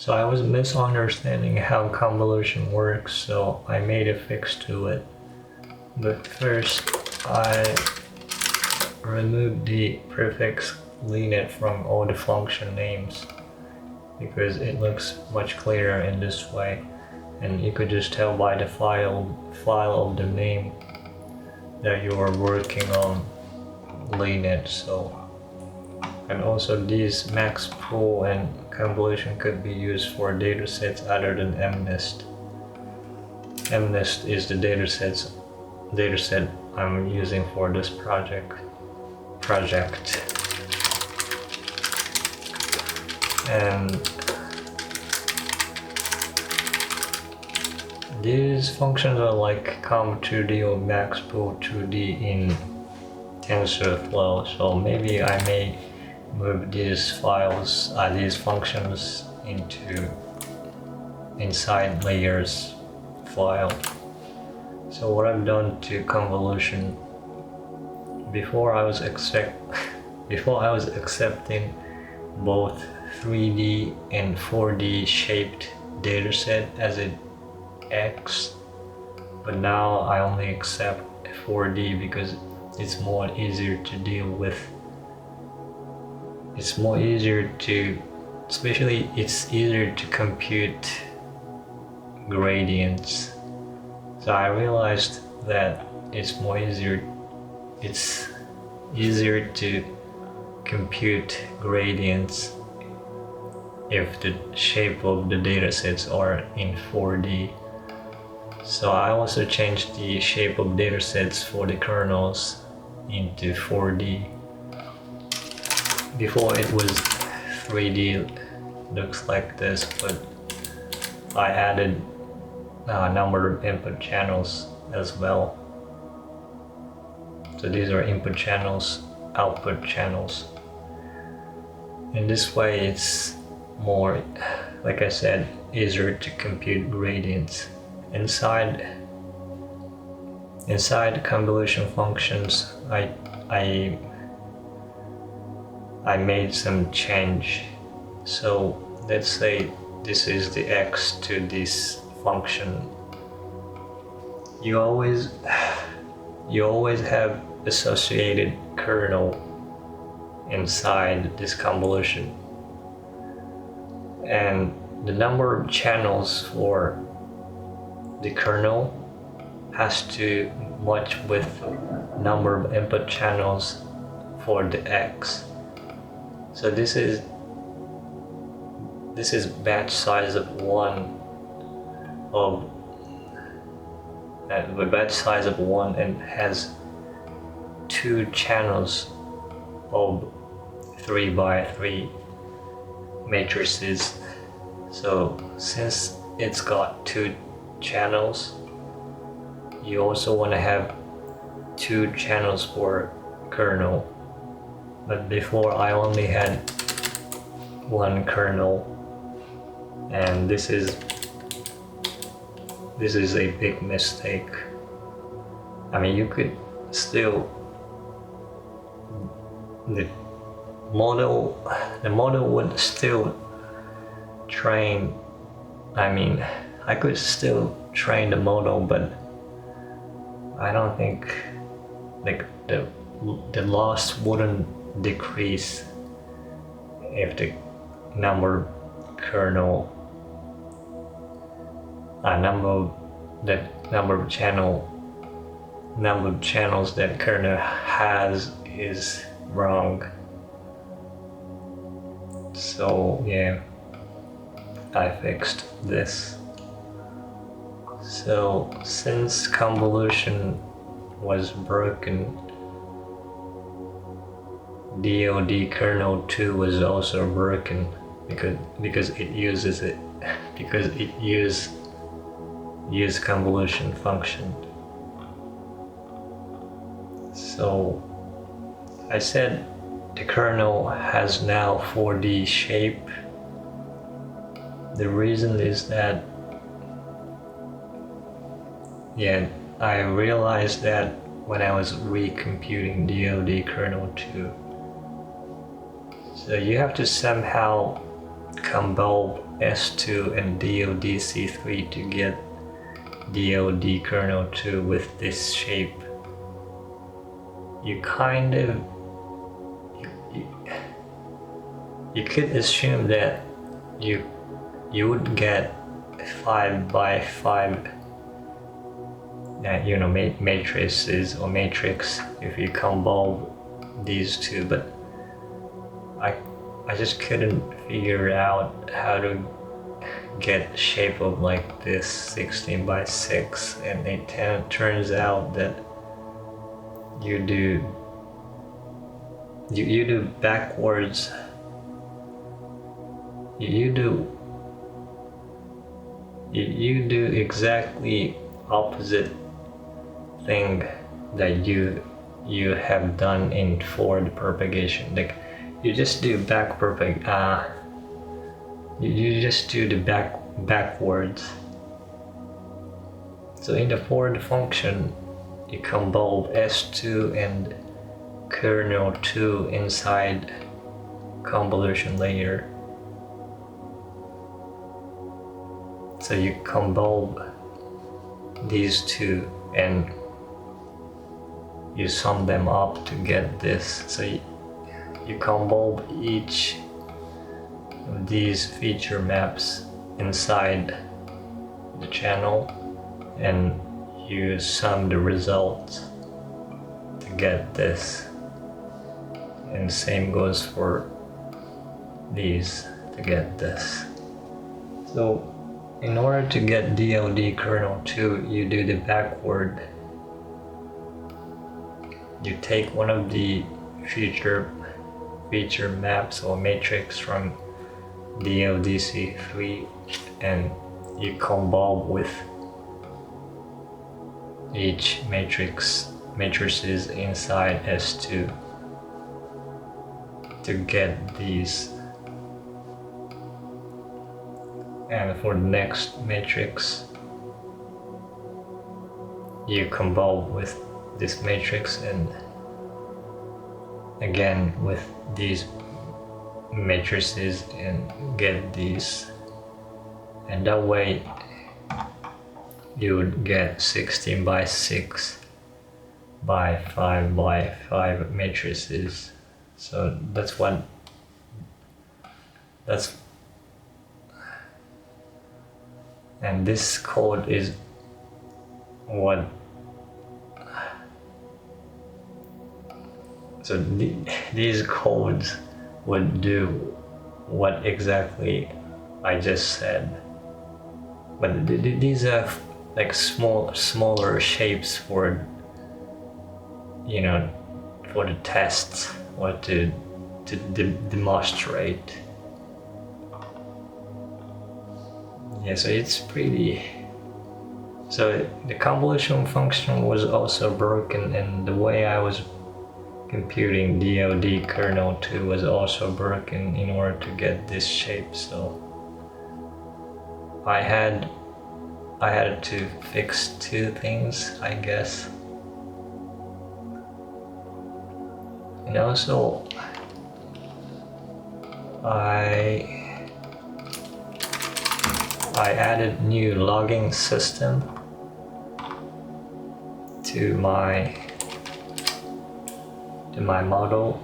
So I was misunderstanding how convolution works, so I made a fix to it. But first, I removed the prefix lenet from all the function names because it looks much clearer in this way, and you could just tell by the file of the name that you are working on lenet. So, and also these max pool and convolution could be used for datasets other than mnest. Mnest is the dataset I'm using for this project. And these functions are like com2d or maxpool2d in TensorFlow, so maybe I may move these functions into inside layers file. So what I've done to convolution, before I was accepting both 3D and 4D shaped dataset as an X, but now I only accept 4D because it's more easier to deal with. It's easier to compute gradients. So I realized that it's easier to compute gradients if the shape of the datasets are in 4D. So I also changed the shape of datasets for the kernels into 4D. Before it was 3D, looks like this, but I added a number of input channels as well. So these are input channels, output channels. In this way, it's more, like I said, easier to compute gradients. Inside convolution functions, I made some change. So let's say this is the X to this function. You always have associated kernel inside this convolution, and the number of channels for the kernel has to match with number of input channels for the X. So this is batch size of 1 and has 2 channels of 3x3 matrices. So since it's got 2 channels, you also want to have 2 channels for kernel. But before I only had 1 kernel, and this is a big mistake. I mean, you could still, the model would still train. I mean, I could still train the model, but I don't think like the loss wouldn't decrease if the number of channels that kernel has is wrong. So yeah, I fixed this. So since convolution was broken, DOD kernel 2 was also broken because it uses convolution function. So I said the kernel has now 4D shape. The reason is that, yeah, I realized that when I was recomputing DOD kernel 2. So you have to somehow convolve S2 and DODC3 to get DOD kernel 2 with this shape. You kind of you could assume that you would get 5 by 5 matrices or matrix if you convolve these two, but I just couldn't figure out how to get shape of like this 16 by 6, and it turns out that you do backwards. You do exactly opposite thing that you have done in forward propagation. Like you just do you just do the backwards. So in the forward function, you convolve S2 and kernel 2 inside convolution layer. So you convolve these two and you sum them up to get this. So you convolve each of these feature maps inside the channel and you sum the results to get this. And same goes for these to get this. So in order to get DOD kernel 2, you do the backward. You take one of the feature maps or matrix from DODC3 and you convolve with each matrices inside S2 to get these. And for the next matrix, you convolve with this matrix and again with these matrices and get these, and that way you would get 16 by 6 by 5 by 5 matrices. So and this code is what, so these codes would do what exactly I just said, but these are like smaller shapes for for the tests or to demonstrate. Yeah, so it's pretty. So the convolution function was also broken, and the way I was computing DOD kernel 2 was also broken in order to get this shape. So I had to fix two things, I guess. And also I added new logging system to my model.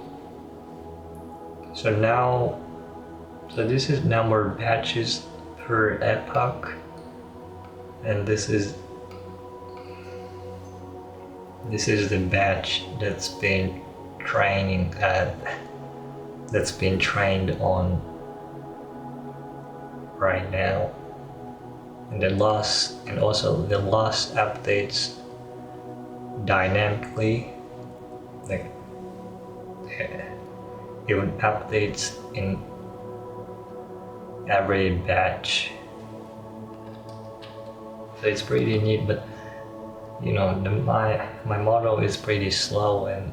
So this is number of batches per epoch, and this is the batch that's been trained on right now. And also the loss updates dynamically, like it would update in every batch. So it's pretty neat, but my model is pretty slow, and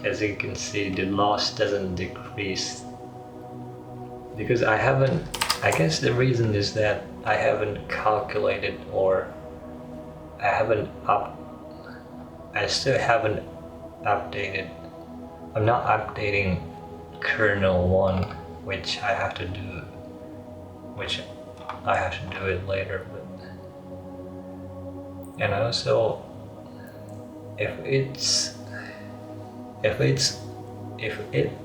as you can see, the loss doesn't decrease because I guess the reason is that I haven't calculated, or I still haven't updated. I'm not updating kernel 1 which I have to do it later. But and also, if it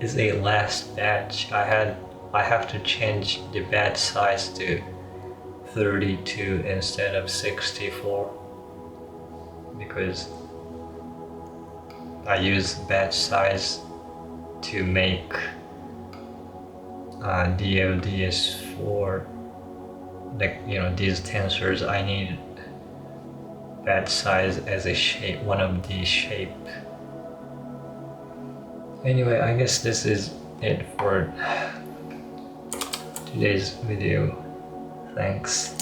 is a last batch, I have to change the batch size to 32 instead of 64, because I use batch size to make DLDs for, like, these tensors. I need batch size as a shape, one of the shape. Anyway, I guess this is it for today's video. Thanks.